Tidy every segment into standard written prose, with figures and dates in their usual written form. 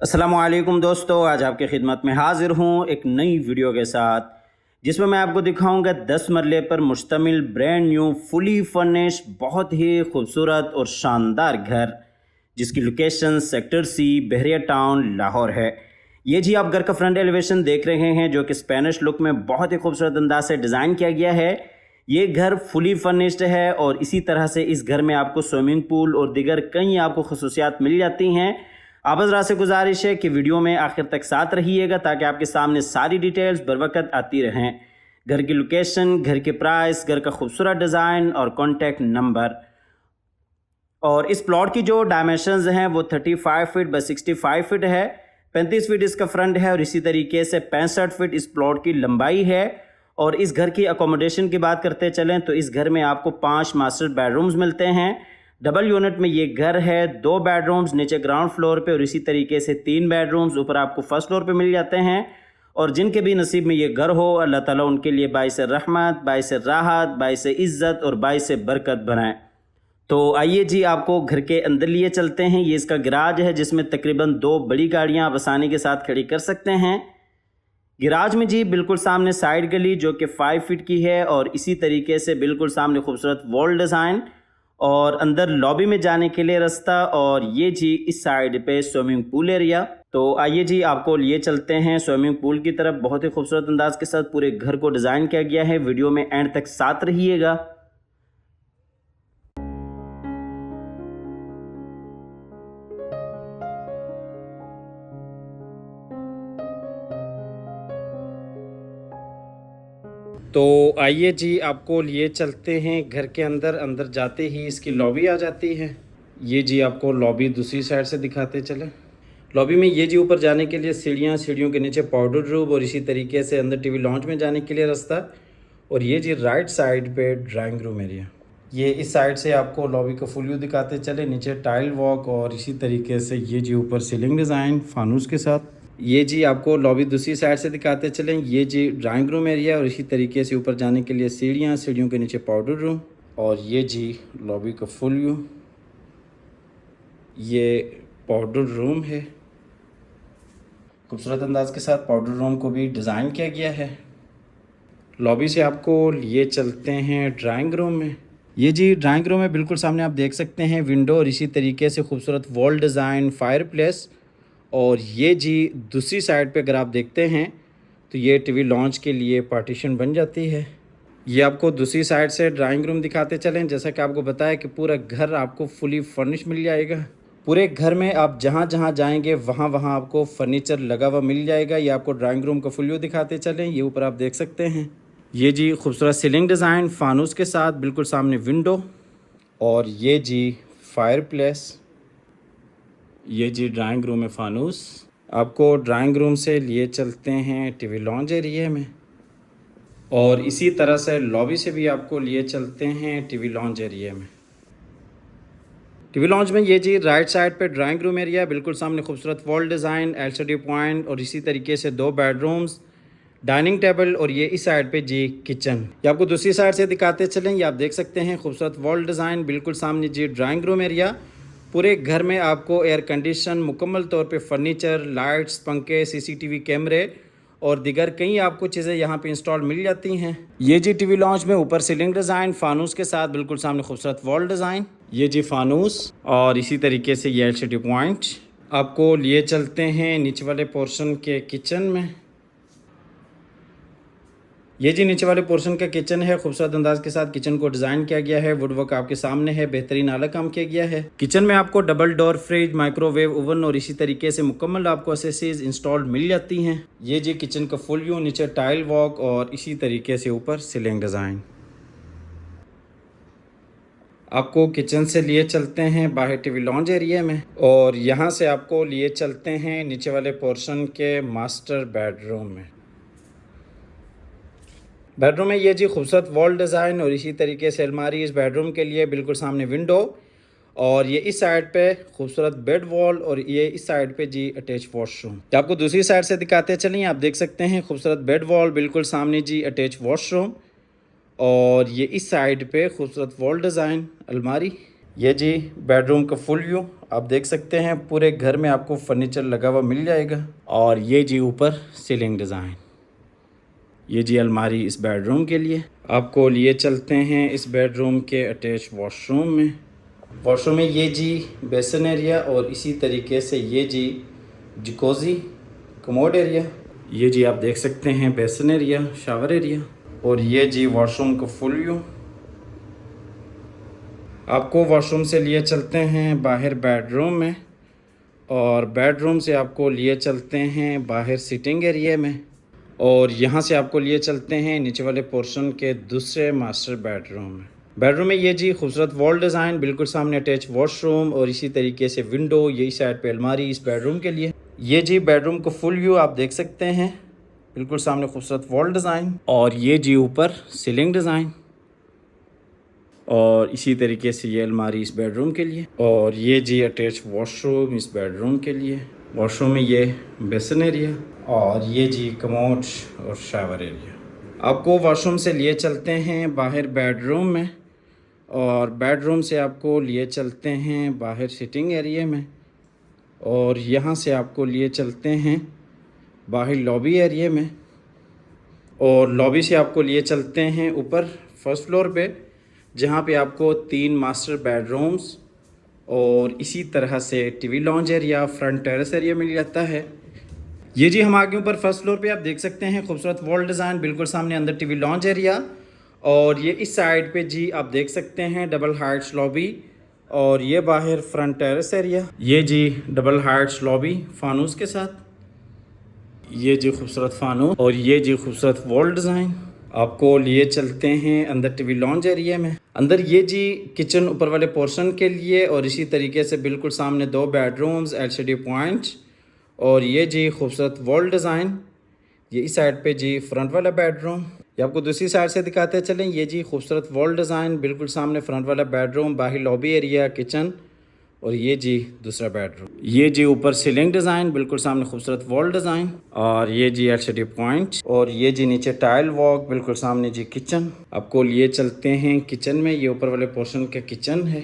अस्सलामुअलैकुम दोस्तों, आज आपकी खिदमत में हाजिर हूँ एक नई वीडियो के साथ जिसमें मैं आपको दिखाऊंगा 10 मरले पर मुश्तमिल ब्रांड न्यू फुली फर्निश बहुत ही खूबसूरत और शानदार घर जिसकी लोकेशन सेक्टर सी बहरिया टाउन लाहौर है। ये जी आप घर का फ्रंट एलिवेशन देख रहे हैं जो कि स्पेनिश लुक में बहुत ही खूबसूरत अंदाज से डिज़ाइन किया गया है। ये घर फुली फर्निश्ड है और इसी तरह से इस घर में आपको स्विमिंग पूल और दीगर कई आपको खसूसियात मिल जाती हैं। आप हज़रात से गुजारिश है कि वीडियो में आखिर तक साथ रहिएगा ताकि आपके सामने सारी डिटेल्स बर वक्त आती रहें। घर की लोकेशन, घर के प्राइस, घर का खूबसूरत डिज़ाइन और कॉन्टैक्ट नंबर। और इस प्लॉट की जो डायमेंशंस हैं वो 35 फीट बाई 65 फीट है। 35 फीट इसका फ्रंट है और इसी तरीके से 65 फीट इस प्लॉट की लंबाई है। और इस घर की अकोमोडेशन की बात करते चलें तो इस घर में आपको 5 मास्टर बेडरूम्स मिलते हैं। डबल यूनिट में ये घर है, 2 बेडरूम्स नीचे ग्राउंड फ्लोर पे और इसी तरीके से 3 बेडरूम्स ऊपर आपको फर्स्ट फ्लोर पे मिल जाते हैं। और जिनके भी नसीब में ये घर हो अल्लाह ताला उनके लिए बाइस रहमत, बाइस राहत, बाइस इज़्ज़त और बाइस बरकत बनाए। तो आइए जी आपको घर के अंदर लिए चलते हैं। ये इसका गैराज है जिसमें तकरीबन 2 बड़ी गाड़ियाँ आप आसानी के साथ खड़ी कर सकते हैं। गैराज में जी बिल्कुल सामने साइड गली जो कि 5 फीट की है और इसी तरीके से बिल्कुल सामने खूबसूरत वॉल डिज़ाइन और अंदर लॉबी में जाने के लिए रास्ता। और ये जी इस साइड पे स्विमिंग पूल एरिया। तो आइए जी आपको लिए चलते हैं स्विमिंग पूल की तरफ। बहुत ही खूबसूरत अंदाज के साथ पूरे घर को डिज़ाइन किया गया है। वीडियो में एंड तक साथ रहिएगा। तो आइए जी आपको लिए चलते हैं घर के अंदर। अंदर जाते ही इसकी लॉबी आ जाती है। ये जी आपको लॉबी दूसरी साइड से दिखाते चले। लॉबी में ये जी ऊपर जाने के लिए सीढ़ियाँ, सीढ़ियों के नीचे पाउडर रूम और इसी तरीके से अंदर टीवी लॉन्च में जाने के लिए रास्ता। और ये जी राइट साइड पे ड्राइंग रूम एरिया। ये इस साइड से आपको लॉबी का फुल व्यू दिखाते चले। नीचे टाइल वॉक और इसी तरीके से ये जी ऊपर सीलिंग डिज़ाइन फानूस के साथ। ये जी आपको लॉबी दूसरी साइड से दिखाते चलें। ये जी ड्राइंग रूम एरिया और इसी तरीके से ऊपर जाने के लिए सीढ़ियाँ, सीढ़ियों के नीचे पाउडर रूम। और ये जी लॉबी का फुल व्यू। ये पाउडर रूम है, खूबसूरत अंदाज के साथ पाउडर रूम को भी डिज़ाइन किया गया है। लॉबी से आपको लिए चलते हैं ड्राइंग रूम में। ये जी ड्राइंग रूम में बिल्कुल सामने आप देख सकते हैं विंडो और इसी तरीके से खूबसूरत वॉल डिज़ाइन, फायर प्लेस। और ये जी दूसरी साइड पे अगर आप देखते हैं तो ये टीवी लॉन्च के लिए पार्टीशन बन जाती है। ये आपको दूसरी साइड से ड्राइंग रूम दिखाते चलें। जैसा कि आपको बताया कि पूरा घर आपको फुली फर्निश मिल जाएगा। पूरे घर में आप जहाँ जहाँ जाएंगे वहाँ वहाँ आपको फर्नीचर लगा हुआ मिल जाएगा। ये आपको ड्राइंग रूम का फुल व्यू दिखाते चलें। ये ऊपर आप देख सकते हैं। ये जी खूबसूरत सीलिंग डिज़ाइन फानूस के साथ बिल्कुल सामने विंडो। और ये जी फायर प्लेस। ये जी ड्राइंग रूम में फानूस। आपको ड्राइंग रूम से लिए चलते हैं टीवी लॉन्च एरिया में। और इसी तरह से लॉबी से भी आपको लिए चलते हैं टीवी लॉन्च एरिया में। टीवी लॉन्च में ये जी राइट साइड पे ड्राइंग रूम एरिया, बिल्कुल सामने खूबसूरत वॉल डिज़ाइन, एलसीडी पॉइंट और इसी तरीके से 2 बेडरूम्स, डाइनिंग टेबल। और ये इस साइड पे जी किचन। ये आपको दूसरी साइड से दिखाते चलें। ये आप देख सकते हैं खूबसूरत वॉल डिज़ाइन, बिल्कुल सामने जी ड्राइंग रूम एरिया। पूरे घर में आपको एयर कंडीशन, मुकम्मल तौर पे फर्नीचर, लाइट्स, पंखे, सीसीटीवी कैमरे और दिगर कई आपको चीज़ें यहाँ पे इंस्टॉल मिल जाती हैं। ये जी टीवी लॉन्च में ऊपर सीलिंग डिज़ाइन फानूस के साथ बिल्कुल सामने खूबसूरत वॉल डिज़ाइन। ये जी फानूस और इसी तरीके से ये एलसीडी पॉइंट। आपको लिए चलते हैं नीचे वाले पोर्शन के किचन में। ये जी नीचे वाले पोर्शन का किचन है। खूबसूरत अंदाज के साथ किचन को डिज़ाइन किया गया है। वुडवर्क आपके सामने है, बेहतरीन आला काम किया गया है। किचन में आपको double door fridge, microwave oven और इसी तरीके से मुकम्मल आपको एसेसरीज इंस्टॉल मिल जाती हैं। ये जी किचन का फुल व्यू, नीचे टाइल वॉक और इसी तरीके से ऊपर सीलिंग डिज़ाइन। आपको किचन से लिए चलते हैं बाहर टीवी लॉन्च एरिया में। और यहाँ से आपको लिए चलते हैं नीचे वाले पोर्शन के मास्टर बेडरूम में। बेडरूम में ये जी खूबसूरत वॉल डिज़ाइन और इसी तरीके से अलमारी इस बेडरूम के लिए, बिल्कुल सामने विंडो। और ये इस साइड पे खूबसूरत बेड वॉल और ये इस साइड पे जी अटैच वॉशरूम। आपको दूसरी साइड से दिखाते चलिए। आप देख सकते हैं खूबसूरत बेड वॉल, बिल्कुल सामने जी अटैच वॉशरूम। और ये इस साइड पे खूबसूरत वॉल डिज़ाइन, अलमारी। ये जी बेडरूम का फुल व्यू आप देख सकते हैं पूरे घर में आपको फर्नीचर लगा हुआ मिल जाएगा। और ये जी ऊपर सीलिंग डिज़ाइन, ये जी अलमारी इस बेडरूम के लिए। आपको लिए चलते हैं इस बेडरूम के अटैच वॉशरूम में। वॉशरूम में ये जी बेसन एरिया और इसी तरीके से ये जी जकोज़ी कमोड एरिया। ये जी आप देख सकते हैं बेसन एरिया, शावर एरिया। और ये जी वॉशरूम का फुल व्यू। आपको वॉशरूम से लिए चलते हैं बाहर बेडरूम में, और बेडरूम से आपको लिए चलते हैं बाहर सिटिंग एरिया में, और यहाँ से आपको लिए चलते हैं नीचे वाले पोर्शन के दूसरे मास्टर बेडरूम में। बेडरूम में ये जी खूबसूरत वॉल डिज़ाइन, बिल्कुल सामने अटैच वॉशरूम और इसी तरीके से विंडो, यही साइड पे अलमारी इस बेडरूम के लिए। ये जी बेडरूम को फुल व्यू आप देख सकते हैं, बिल्कुल सामने खूबसूरत वॉल डिज़ाइन, और ये जी ऊपर सीलिंग डिज़ाइन, और इसी तरीके से ये अलमारी इस बेडरूम के लिए। और ये जी अटैच वॉशरूम इस बेडरूम के लिए। वॉशरूम में ये बेसन एरिया, और ये जी कमोड और शावर एरिया। आपको वॉशरूम से लिए चलते हैं बाहर बेडरूम में, और बेडरूम से आपको लिए चलते हैं बाहर सिटिंग एरिया में, और यहाँ से आपको लिए चलते हैं बाहर लॉबी एरिया में, और लॉबी से आपको लिए चलते हैं ऊपर फर्स्ट फ्लोर पे, जहाँ पे आपको 3 मास्टर बेडरूम्स और इसी तरह से TV lounge area, front terrace area मिल जाता है। ये जी हम आगे ऊपर फर्स्ट फ्लोर पे आप देख सकते हैं खूबसूरत वॉल डिज़ाइन, बिल्कुल सामने अंदर टीवी लॉन्ज एरिया, और ये इस साइड पे जी आप देख सकते हैं डबल हाइट्स लॉबी, और ये बाहर फ्रंट टेरेस एरिया। ये जी डबल हाइट्स लॉबी फानूस के साथ, ये जी खूबसूरत फानूस, और ये जी खूबसूरत वॉल डिज़ाइन। आपको लिए चलते हैं अंदर टीवी लॉन्ज एरिया में। अंदर ये जी किचन ऊपर वाले पोर्शन के लिए, और इसी तरीके से बिल्कुल सामने 2 बेडरूम्स, एलसीडी पॉइंट्स, और ये जी खूबसूरत वॉल डिज़ाइन। ये इस साइड पे जी फ्रंट वाला बेडरूम। ये आपको दूसरी साइड से दिखाते चलें। ये जी खूबसूरत वॉल डिज़ाइन, बिल्कुल सामने फ्रंट वाला बेडरूम, बाहर लॉबी एरिया, किचन, और ये जी दूसरा बेडरूम। ये जी ऊपर सीलिंग डिज़ाइन, बिल्कुल सामने खूबसूरत वॉल डिज़ाइन, और ये जी एलसीडी पॉइंट, और ये जी नीचे टाइल वॉक, बिल्कुल सामने जी किचन। आपको लिए चलते हैं किचन में। ये ऊपर वाले पोर्शन का किचन है,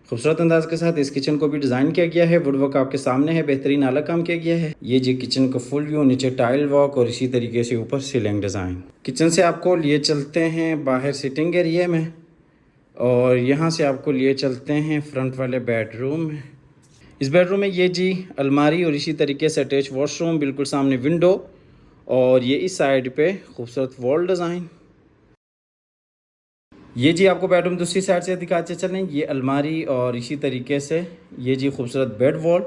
खूबसूरत अंदाज के साथ इस किचन को भी डिज़ाइन किया गया है। वुडवर्क आपके सामने है, बेहतरीन आला काम किया गया है। ये जी किचन का फुल व्यू, नीचे टाइल वॉक और इसी तरीके से ऊपर सीलिंग डिज़ाइन। किचन से आपको लिए चलते हैं बाहर सिटिंग एरिया में, और यहाँ से आपको लिए चलते हैं फ्रंट वाले बेडरूम में। इस बेडरूम में ये जी अलमारी और इसी तरीके से अटैच वॉशरूम, बिल्कुल सामने विंडो, और ये इस साइड पे खूबसूरत वॉल डिज़ाइन। ये जी आपको बेडरूम दूसरी साइड से दिखाते चलें। ये अलमारी और इसी तरीके से ये जी खूबसूरत बेड वॉल,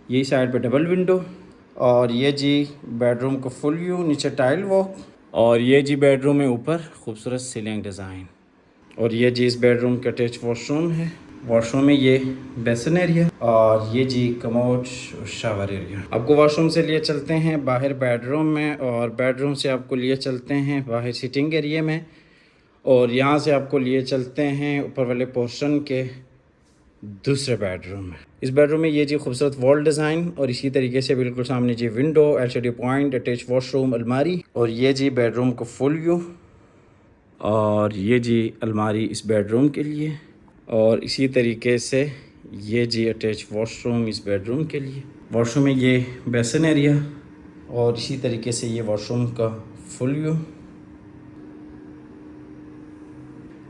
यही साइड पे डबल विंडो, और ये जी बेडरूम का फुल व्यू, नीचे टाइल वॉक, और ये जी बेडरूम में ऊपर खूबसूरत सीलिंग डिज़ाइन, और ये जी इस बेडरूम का अटैच वॉशरूम है। वॉशरूम में ये बेसन एरिया, और ये जी कमोड और शावर एरिया। आपको वॉशरूम से लिए चलते हैं बाहर बेडरूम में, और बेडरूम से आपको लिए चलते हैं बाहर सिटिंग एरिया में, और यहाँ से आपको लिए चलते हैं ऊपर वाले पोर्शन के दूसरे बेडरूम में। इस बेडरूम में ये जी खूबसूरत वॉल डिज़ाइन, और इसी तरीके से बिल्कुल सामने जी window, LCD point, attach washroom, अलमारी, और ये जी बेडरूम का फुल व्यू, और ये जी अलमारी इस बेडरूम के लिए, और इसी तरीके से ये जी अटैच वॉशरूम इस बेडरूम के लिए। वॉशरूम में ये बेसन एरिया, और इसी तरीके से ये वॉशरूम का फुल व्यू।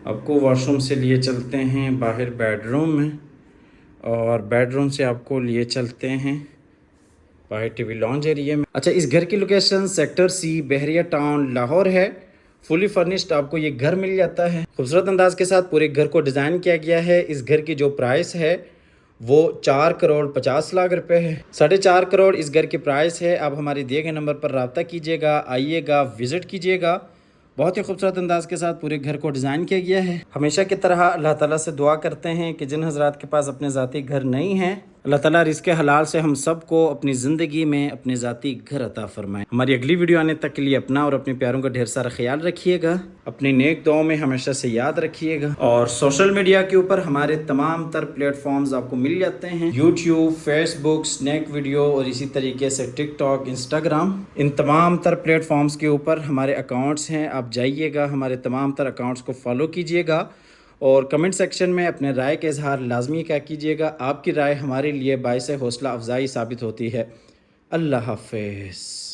आपको वॉशरूम से लिए चलते हैं बाहर बेडरूम में, और बेडरूम से आपको लिए चलते हैं बाहर टीवी लॉन्ज एरिया में। अच्छा, इस घर की लोकेशन सेक्टर सी, बहरिया टाउन, लाहौर है। फुली फर्निश्ड आपको ये घर मिल जाता है। खूबसूरत अंदाज के साथ पूरे घर को डिज़ाइन किया गया है। इस घर की जो प्राइस है वो 4,50,00,000 रुपए है। 4.5 करोड़ इस घर की प्राइस है। आप हमारे दिए गए नंबर पर रब्ता कीजिएगा, आइएगा, विज़िट कीजिएगा। बहुत ही खूबसूरत अंदाज के साथ पूरे घर को डिज़ाइन किया गया है। हमेशा की तरह अल्लाह ताला से दुआ करते हैं कि जिन हज़रात के पास अपने ज़ाती घर नहीं हैं, अल्लाह ताला रिज़्क़ हलाल से हम सब को अपनी ज़िंदगी में अपने ज़ाती घर अता फरमाए। हमारी अगली वीडियो आने तक के लिए अपना और अपने प्यारों का ढेर सारा ख्याल रखिएगा। अपनी नेक दुआओं में हमेशा से याद रखिएगा। और सोशल मीडिया के ऊपर हमारे तमाम तर प्लेटफॉर्म्स आपको मिल जाते हैं, यूट्यूब, फेसबुक, स्नैक वीडियो, और इसी तरीके से टिकटॉक, इंस्टाग्राम। इन तमाम तर प्लेटफॉर्म्स के ऊपर हमारे अकाउंट्स हैं। आप जाइएगा, हमारे तमाम तर अकाउंट्स को फॉलो कीजिएगा, और कमेंट सेक्शन में अपने राय का इजहार लाजमी क्या कीजिएगा। आपकी राय हमारे लिए बाइस हौसला अफजाई साबित होती है। अल्लाह हाफ़िज़।